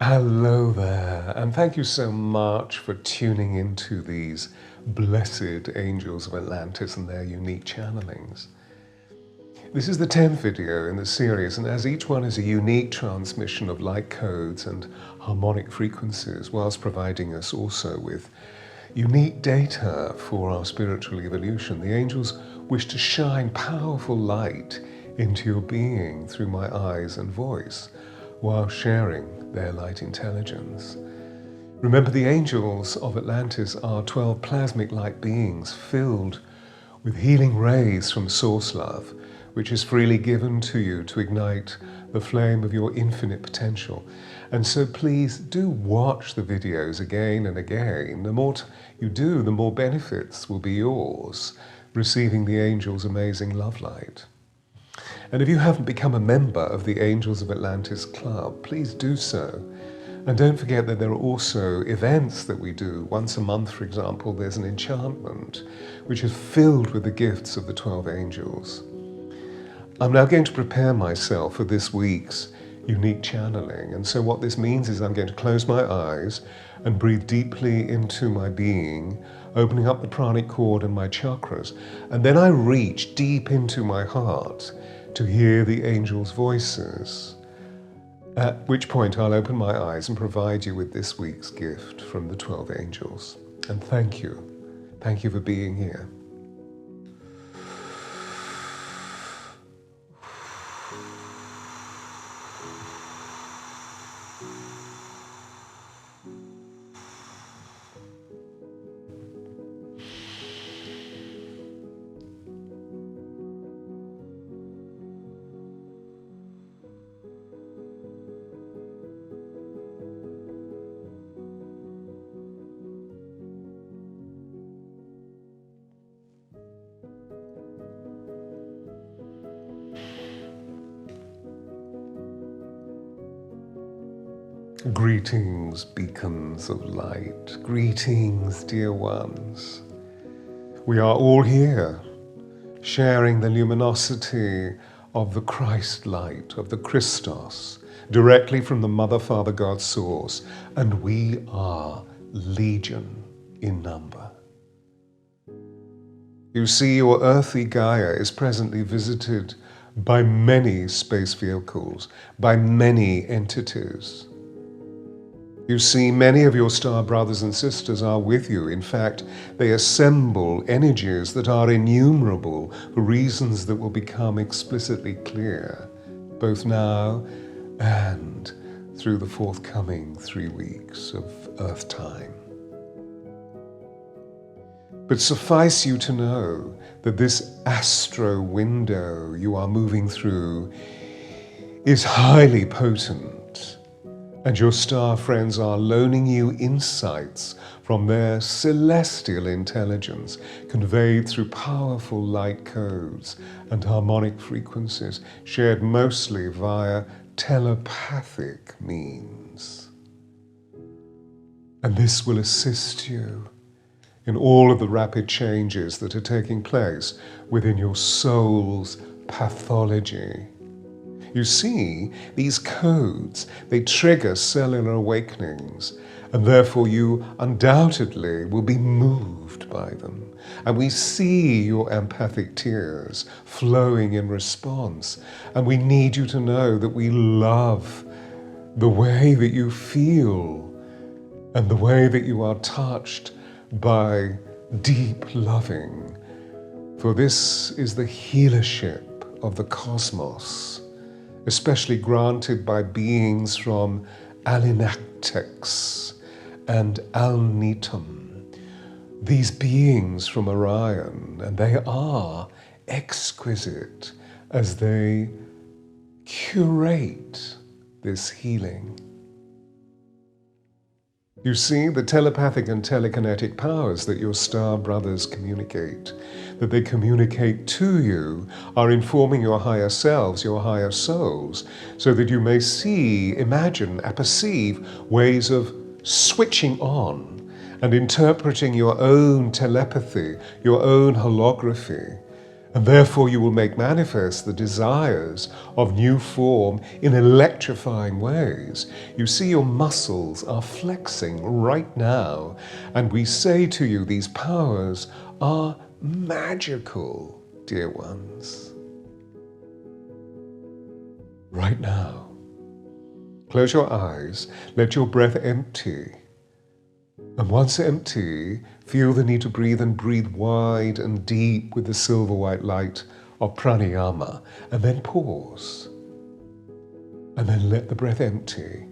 Hello there, and thank you so much for tuning into these blessed angels of Atlantis and their unique channelings. This is the 10th video in the series, and as each one is a unique transmission of light codes and harmonic frequencies, whilst providing us also with unique data for our spiritual evolution, the angels wish to shine powerful light into your being through my eyes and voice, while sharing their light intelligence. Remember, the angels of Atlantis are 12 plasmic light beings filled with healing rays from Source Love, which is freely given to you to ignite the flame of your infinite potential. And so please do watch the videos again and again. The more you do, the more benefits will be yours, receiving the angels' amazing love light. And if you haven't become a member of the Angels of Atlantis Club, please do so. And don't forget that there are also events that we do. Once a month, for example, there's an enchantment, which is filled with the gifts of the 12 angels. I'm now going to prepare myself for this week's unique channeling. And so what this means is I'm going to close my eyes and breathe deeply into my being, opening up the pranic cord and my chakras. And then I reach deep into my heart to hear the angels' voices, at which point I'll open my eyes and provide you with this week's gift from the 12 angels. And thank you. Thank you for being here. Greetings, beacons of light. Greetings, dear ones. We are all here, sharing the luminosity of the Christ light, of the Christos, directly from the Mother, Father, God source, and we are legion in number. You see, your earthly Gaia is presently visited by many space vehicles, by many entities. You see, many of your star brothers and sisters are with you. In fact, they assemble energies that are innumerable for reasons that will become explicitly clear, both now and through the forthcoming 3 weeks of Earth time. But suffice you to know that this astro window you are moving through is highly potent, and your star friends are loaning you insights from their celestial intelligence, conveyed through powerful light codes and harmonic frequencies, shared mostly via telepathic means. And this will assist you in all of the rapid changes that are taking place within your soul's pathology. You see, these codes, they trigger cellular awakenings, and therefore you undoubtedly will be moved by them. And we see your empathic tears flowing in response, and we need you to know that we love the way that you feel and the way that you are touched by deep loving. For this is the healership of the cosmos, especially granted by beings from Alinactex and Alnitum. These beings from Orion, and they are exquisite as they curate this healing. You see, the telepathic and telekinetic powers that your star brothers communicate, that they communicate to you, are informing your higher selves, your higher souls, so that you may see, imagine, and perceive ways of switching on and interpreting your own telepathy, your own holography, And therefore you will make manifest the desires of new form in electrifying ways. You see, your muscles are flexing right now, and we say to you, these powers are magical, dear ones. Right now. Close your eyes, let your breath empty. And once empty, feel the need to breathe and breathe wide and deep with the silver white light of pranayama. And then pause. And then let the breath empty.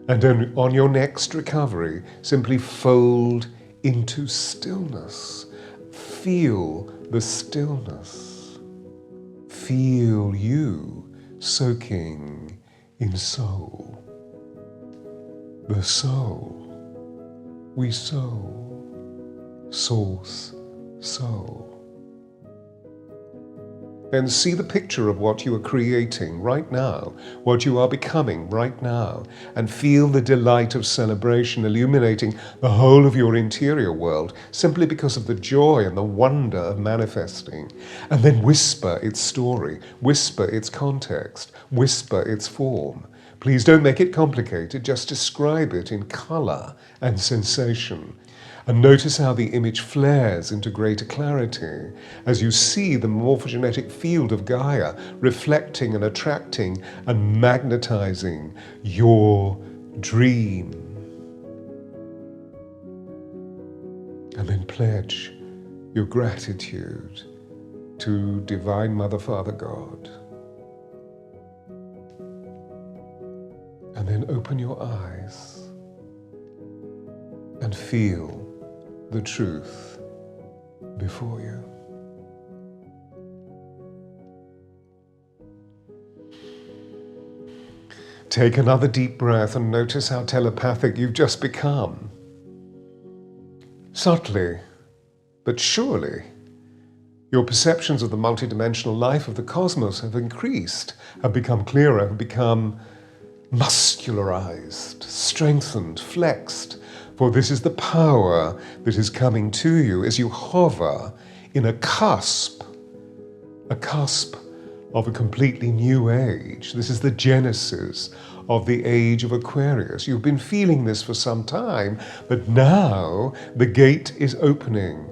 And then on your next recovery, simply fold into stillness. Feel the stillness. Feel you soaking in soul. The soul. We soul. Source. Soul. Then see the picture of what you are creating right now, what you are becoming right now, and feel the delight of celebration illuminating the whole of your interior world simply because of the joy and the wonder of manifesting. And then whisper its story, whisper its context, whisper its form. Please don't make it complicated, just describe it in color and sensation. And notice how the image flares into greater clarity as you see the morphogenetic field of Gaia reflecting and attracting and magnetizing your dream. And then pledge your gratitude to Divine Mother, Father, God. And then open your eyes and feel the truth before you. Take another deep breath and notice how telepathic you've just become. Subtly, but surely, your perceptions of the multidimensional life of the cosmos have increased, have become clearer, have become muscularized, strengthened, flexed. For this is the power that is coming to you as you hover in a cusp of a completely new age. This is the genesis of the age of Aquarius. You've been feeling this for some time, but now the gate is opening.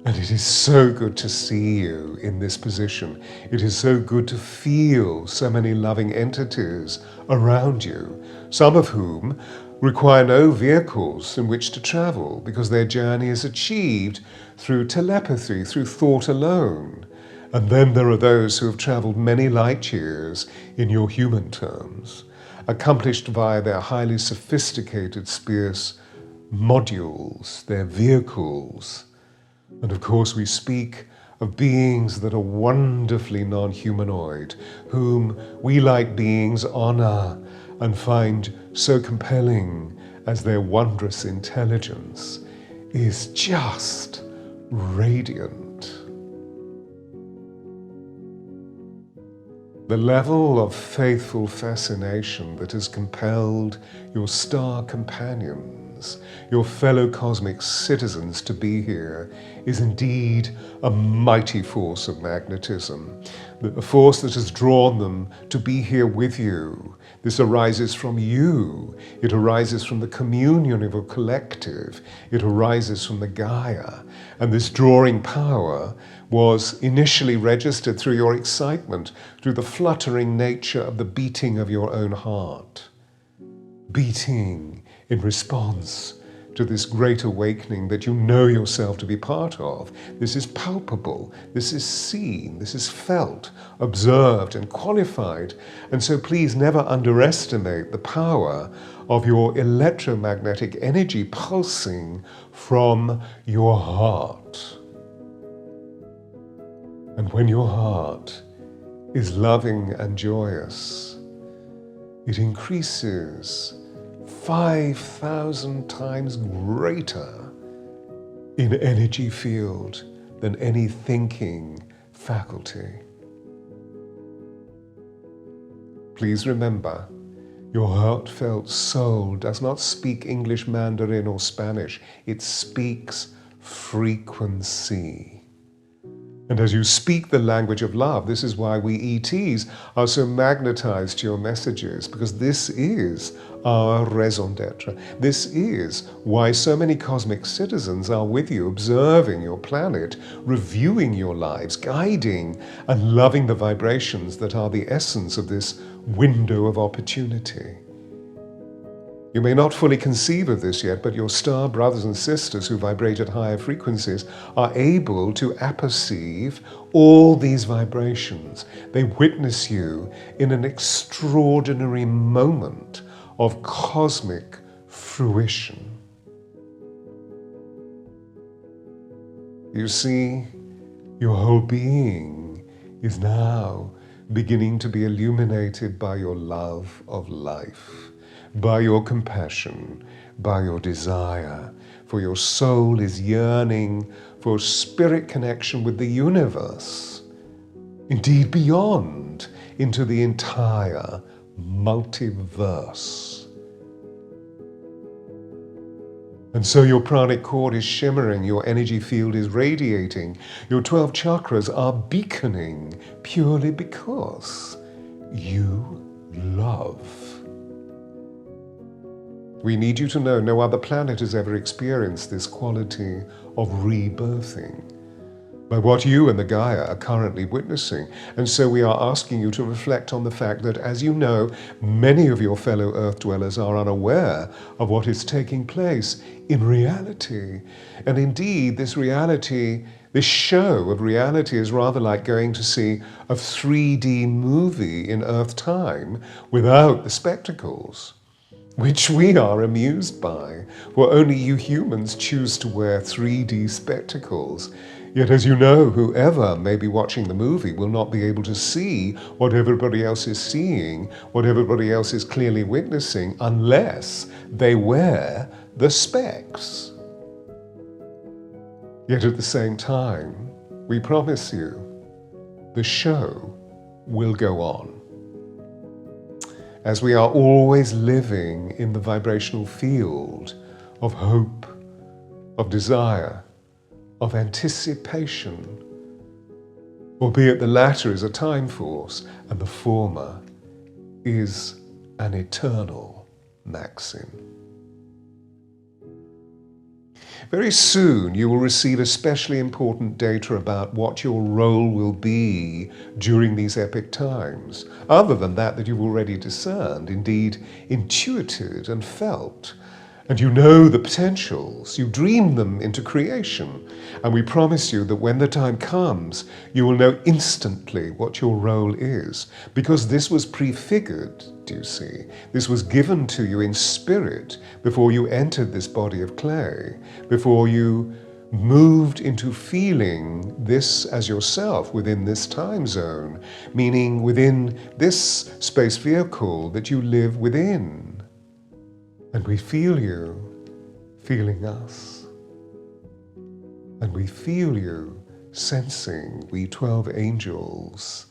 And it is so good to see you in this position. It is so good to feel so many loving entities around you, some of whom require no vehicles in which to travel because their journey is achieved through telepathy, through thought alone. And then there are those who have traveled many light years in your human terms, accomplished via their highly sophisticated space modules, their vehicles. And of course we speak of beings that are wonderfully non-humanoid, whom we like beings honor and find so compelling as their wondrous intelligence is just radiant. The level of faithful fascination that has compelled your star companions, your fellow cosmic citizens to be here is indeed a mighty force of magnetism, a force that has drawn them to be here with you. This arises from you. It arises from the communion of a collective. It arises from the Gaia. And this drawing power was initially registered through your excitement, through the fluttering nature of the beating of your own heart. Beating in response to this great awakening that you know yourself to be part of. This is palpable, this is seen, this is felt, observed and qualified. And so please never underestimate the power of your electromagnetic energy pulsing from your heart. And when your heart is loving and joyous, it increases 5,000 times greater in energy field than any thinking faculty. Please remember, your heartfelt soul does not speak English, Mandarin, or Spanish. It speaks frequency. And as you speak the language of love, this is why we ETs are so magnetized to your messages, because this is our raison d'etre. This is why so many cosmic citizens are with you, observing your planet, reviewing your lives, guiding and loving the vibrations that are the essence of this window of opportunity. You may not fully conceive of this yet, but your star brothers and sisters who vibrate at higher frequencies are able to apperceive all these vibrations. They witness you in an extraordinary moment of cosmic fruition. You see, your whole being is now beginning to be illuminated by your love of life, by your compassion, by your desire, for your soul is yearning for spirit connection with the universe, indeed beyond, into the entire multiverse. And so your pranic cord is shimmering, your energy field is radiating, your 12 chakras are beaconing purely because you love. We need you to know no other planet has ever experienced this quality of rebirthing by what you and the Gaia are currently witnessing. And so we are asking you to reflect on the fact that, as you know, many of your fellow Earth dwellers are unaware of what is taking place in reality. And indeed, this reality, this show of reality is rather like going to see a 3D movie in Earth time without the spectacles, which we are amused by, for only you humans choose to wear 3D spectacles. Yet, as you know, whoever may be watching the movie will not be able to see what everybody else is seeing, what everybody else is clearly witnessing, unless they wear the specs. Yet at the same time, we promise you, the show will go on. As we are always living in the vibrational field of hope, of desire, of anticipation, albeit the latter is a time force and the former is an eternal maxim. Very soon you will receive especially important data about what your role will be during these epic times, other than that you've already discerned, indeed intuited and felt. And you know the potentials, you dream them into creation, and we promise you that when the time comes, you will know instantly what your role is, because this was prefigured, do you see? This was given to you in spirit before you entered this body of clay, before you moved into feeling this as yourself within this time zone, meaning within this space vehicle that you live within. And we feel you feeling us. And we feel you sensing, we 12 angels.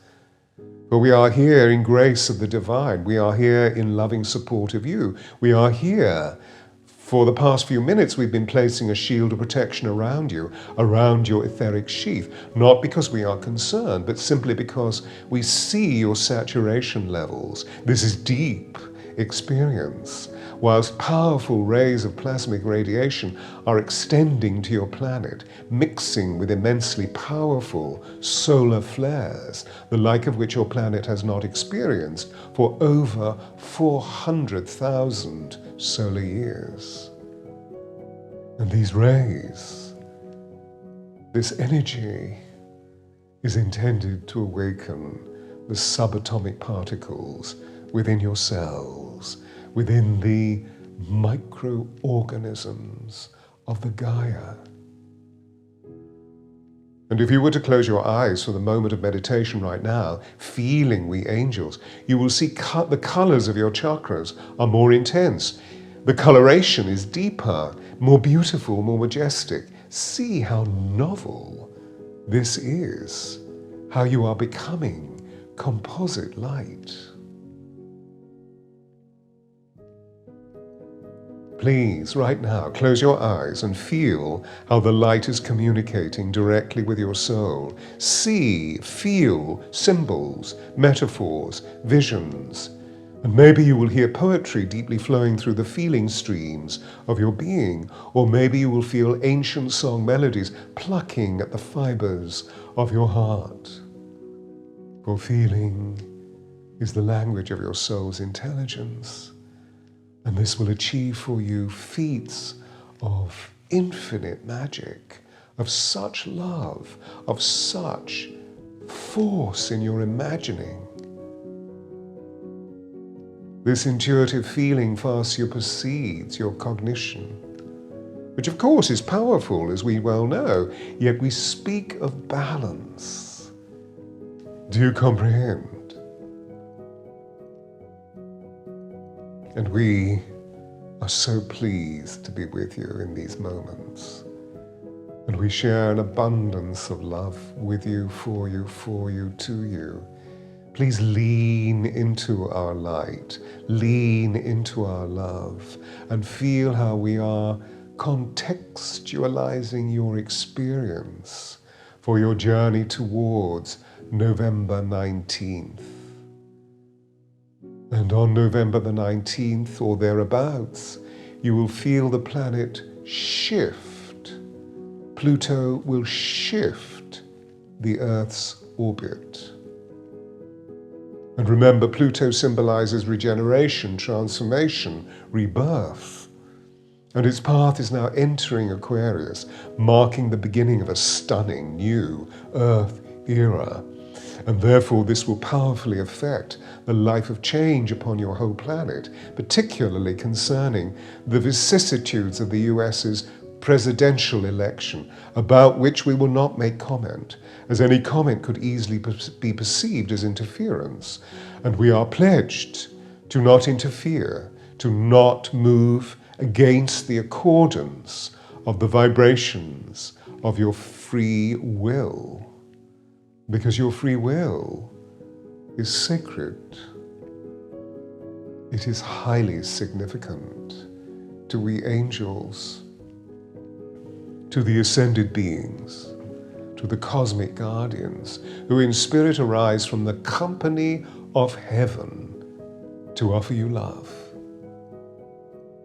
For we are here in grace of the divine. We are here in loving support of you. We are here. For the past few minutes, we've been placing a shield of protection around you, around your etheric sheath, not because we are concerned, but simply because we see your saturation levels. This is deep experience, whilst powerful rays of plasmic radiation are extending to your planet, mixing with immensely powerful solar flares, the like of which your planet has not experienced for over 400,000 solar years. And these rays, this energy, is intended to awaken the subatomic particles within your cells, within the microorganisms of the Gaia. And if you were to close your eyes for the moment of meditation right now, feeling we angels, you will see the colors of your chakras are more intense. The coloration is deeper, more beautiful, more majestic. See how novel this is, how you are becoming composite light. Please, right now, close your eyes and feel how the light is communicating directly with your soul. See, feel symbols, metaphors, visions. And maybe you will hear poetry deeply flowing through the feeling streams of your being, or maybe you will feel ancient song melodies plucking at the fibers of your heart. For feeling is the language of your soul's intelligence. And this will achieve for you feats of infinite magic, of such love, of such force in your imagining. This intuitive feeling far supersedes your cognition, which of course is powerful, as we well know, yet we speak of balance. Do you comprehend? And we are so pleased to be with you in these moments. And we share an abundance of love with you, for you, to you. Please lean into our light, lean into our love, and feel how we are contextualizing your experience for your journey towards November 19th. And on November the 19th or thereabouts, you will feel the planet shift. Pluto will shift the Earth's orbit. And remember, Pluto symbolizes regeneration, transformation, rebirth. And its path is now entering Aquarius, marking the beginning of a stunning new Earth era. And therefore this will powerfully affect the life of change upon your whole planet, particularly concerning the vicissitudes of the US's presidential election, about which we will not make comment, as any comment could easily be perceived as interference. And we are pledged to not interfere, to not move against the accordance of the vibrations of your free will. Because your free will is sacred. It is highly significant to we angels, to the ascended beings, to the cosmic guardians, who in spirit arise from the company of heaven to offer you love,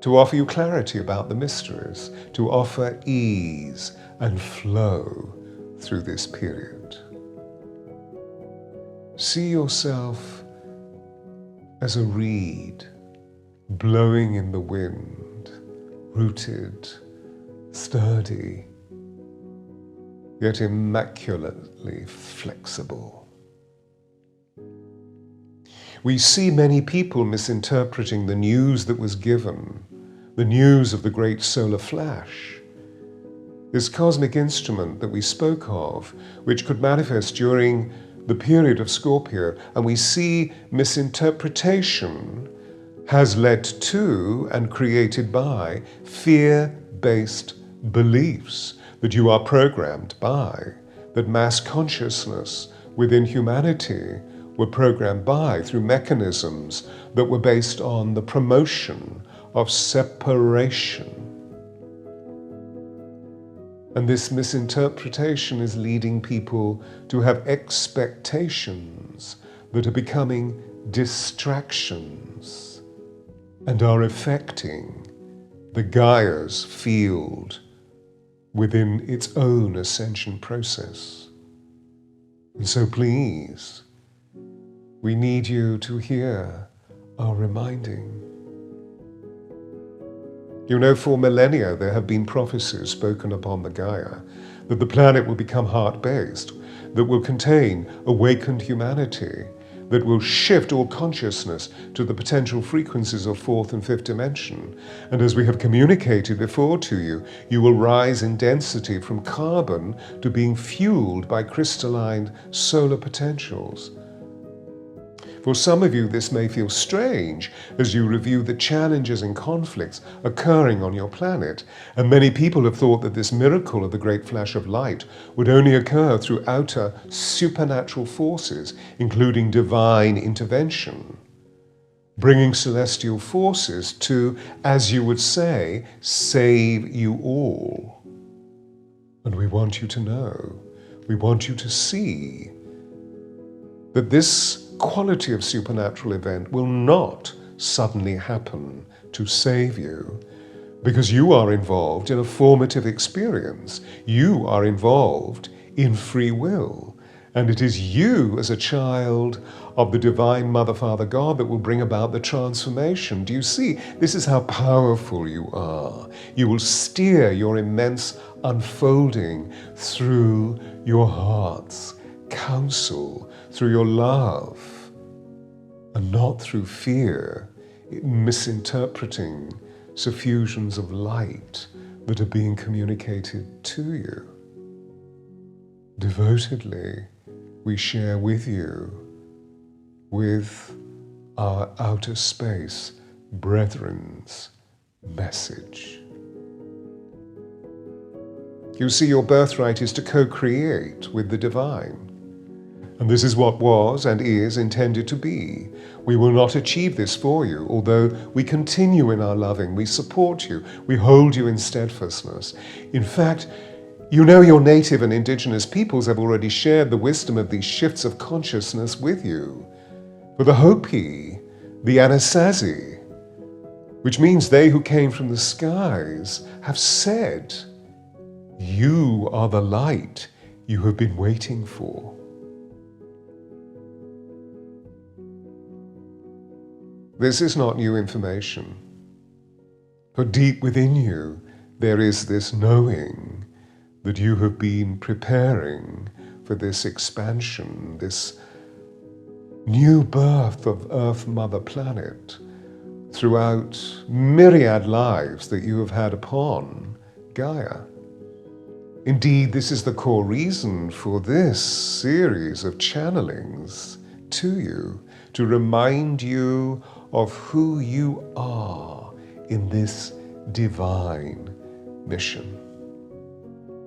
to offer you clarity about the mysteries, to offer ease and flow through this period. See yourself as a reed blowing in the wind, rooted, sturdy, yet immaculately flexible. We see many people misinterpreting the news that was given, the news of the great solar flash, this cosmic instrument that we spoke of, which could manifest during the period of Scorpio, and we see misinterpretation has led to and created by fear-based beliefs that you are programmed by, that mass consciousness within humanity were programmed by through mechanisms that were based on the promotion of separation. And this misinterpretation is leading people to have expectations that are becoming distractions and are affecting the Gaia's field within its own ascension process. And so please, we need you to hear our reminding. You know, for millennia there have been prophecies spoken upon the Gaia that the planet will become heart-based, that will contain awakened humanity, that will shift all consciousness to the potential frequencies of fourth and fifth dimension. And as we have communicated before to you, you will rise in density from carbon to being fueled by crystalline solar potentials. For some of you, this may feel strange as you review the challenges and conflicts occurring on your planet, and many people have thought that this miracle of the great flash of light would only occur through outer supernatural forces, including divine intervention. bringing celestial forces to, as you would say, save you all. And we want you to know, we want you to see that this quality of supernatural event will not suddenly happen to save you, because you are involved in a formative experience. You are involved in free will. And it is you as a child of the divine Mother, Father, God that will bring about the transformation. Do you see? This is how powerful you are. You will steer your immense unfolding through your heart's counsel, through your love, and not through fear, misinterpreting suffusions of light that are being communicated to you. Devotedly, we share with you, with our outer space brethren's message. You see, your birthright is to co-create with the divine. And this is what was and is intended to be. We will not achieve this for you, although we continue in our loving, we support you, we hold you in steadfastness. In fact, you know your native and indigenous peoples have already shared the wisdom of these shifts of consciousness with you. For the Hopi, the Anasazi, which means they who came from the skies, have said, you are the light you have been waiting for. This is not new information, but deep within you there is this knowing that you have been preparing for this expansion, this new birth of Earth Mother Planet throughout myriad lives that you have had upon Gaia. Indeed, this is the core reason for this series of channelings to you, to remind you of who you are in this divine mission.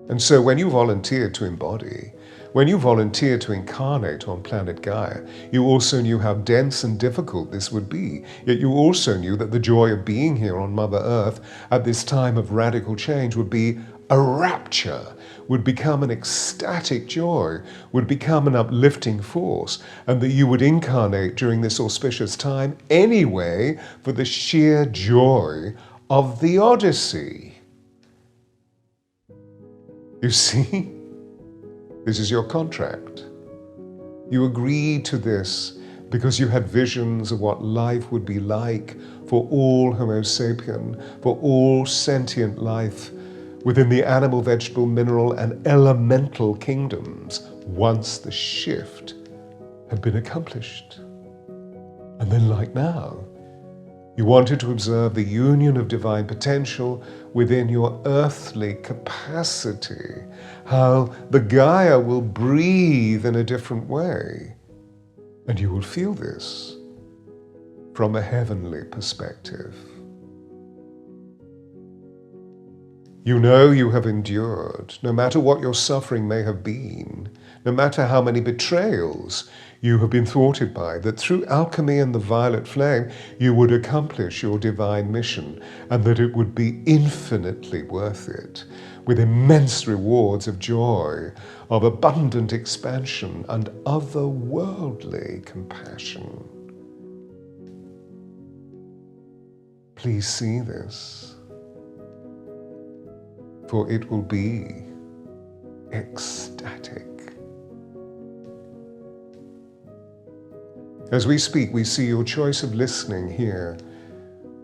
And so when you volunteer to embody, when you volunteer to incarnate on planet Gaia, you also knew how dense and difficult this would be. Yet you also knew that the joy of being here on Mother Earth at this time of radical change would be a rapture, would become an ecstatic joy, would become an uplifting force, and that you would incarnate during this auspicious time anyway for the sheer joy of the Odyssey. You see, this is your contract. You agreed to this because you had visions of what life would be like for all Homo sapien, for all sentient life within the animal, vegetable, mineral, and elemental kingdoms once the shift had been accomplished. And then, like now, you wanted to observe the union of divine potential within your earthly capacity, how the Gaia will breathe in a different way. And you will feel this from a heavenly perspective. You know you have endured, no matter what your suffering may have been, no matter how many betrayals you have been thwarted by, that through alchemy and the violet flame you would accomplish your divine mission, and that it would be infinitely worth it, with immense rewards of joy, of abundant expansion, and otherworldly compassion. Please see this, for it will be ecstatic. As we speak, we see your choice of listening here,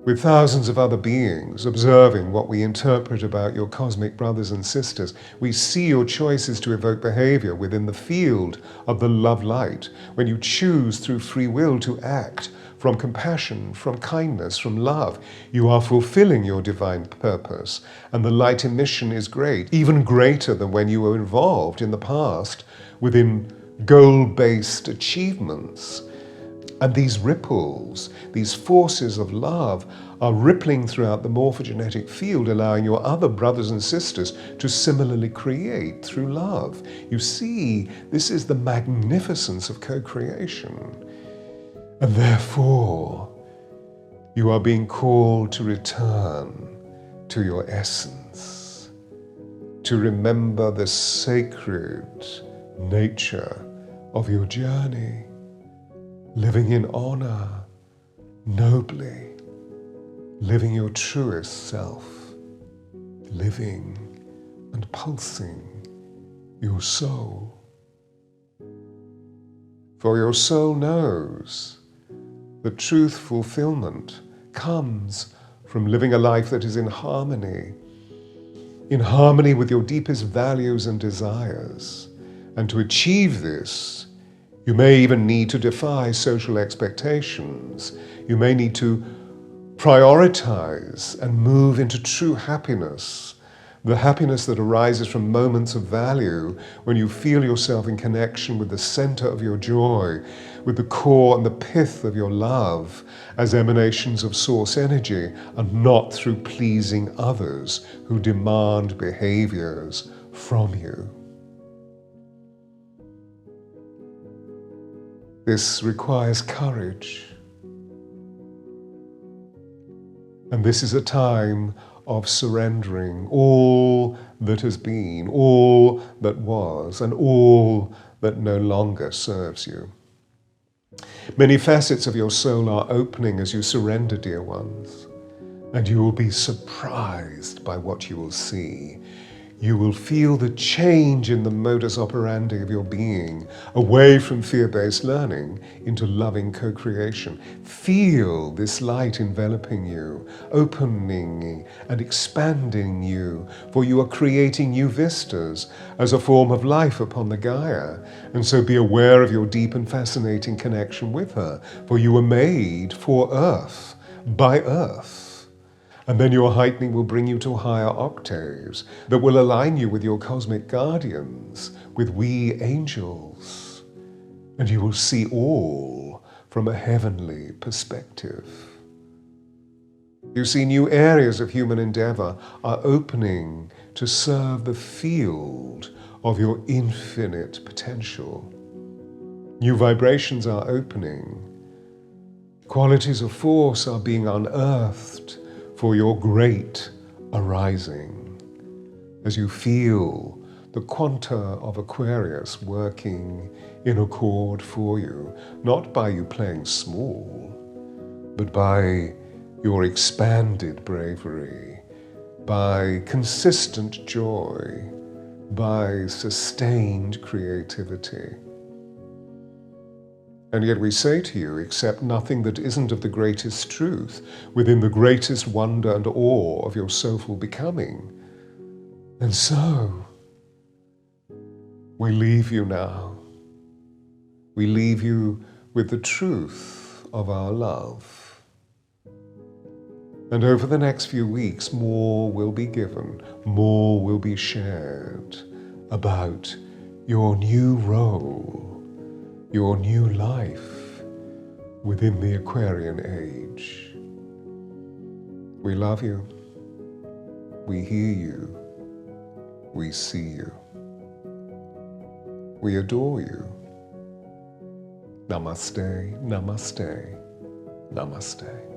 with thousands of other beings observing what we interpret about your cosmic brothers and sisters. We see your choices to evoke behavior within the field of the love light, when you choose through free will to act from compassion, from kindness, from love. You are fulfilling your divine purpose, and the light emission is great, even greater than when you were involved in the past within goal-based achievements. And these ripples, these forces of love, are rippling throughout the morphogenetic field, allowing your other brothers and sisters to similarly create through love. You see, this is the magnificence of co-creation. And therefore, You are being called to return to your essence, to remember the sacred nature of your journey, living in honor, nobly, living your truest self, living and pulsing your soul. For your soul knows that truth fulfillment comes from living a life that is in harmony with your deepest values and desires. And to achieve this, you may even need to defy social expectations. You may need to prioritize and move into true happiness, the happiness that arises from moments of value when you feel yourself in connection with the center of your joy, with the core and the pith of your love as emanations of source energy, and not through pleasing others who demand behaviors from you. This requires courage. And this is a time of surrendering all that has been, all that was, and all that no longer serves you. Many facets of your soul are opening as you surrender, dear ones, and you will be surprised by what you will see. You will feel the change in the modus operandi of your being, away from fear-based learning into loving co-creation. Feel this light enveloping you, opening and expanding you, for you are creating new vistas as a form of life upon the Gaia. And so be aware of your deep and fascinating connection with her, for you were made for Earth, by Earth. And then your heightening will bring you to higher octaves that will align you with your cosmic guardians, with we angels. And you will see all from a heavenly perspective. You see, new areas of human endeavor are opening to serve the field of your infinite potential. New vibrations are opening. Qualities of force are being unearthed for your great arising, as you feel the quanta of Aquarius working in accord for you, not by you playing small, but by your expanded bravery, by consistent joy, by sustained creativity. And yet we say to you, accept nothing that isn't of the greatest truth, within the greatest wonder and awe of your soulful becoming. And so, we leave you now. We leave you with the truth of our love. And over the next few weeks, more will be given, more will be shared about your new role, your new life within the Aquarian age. We love you. We hear you. We see you. We adore you. Namaste, namaste, namaste.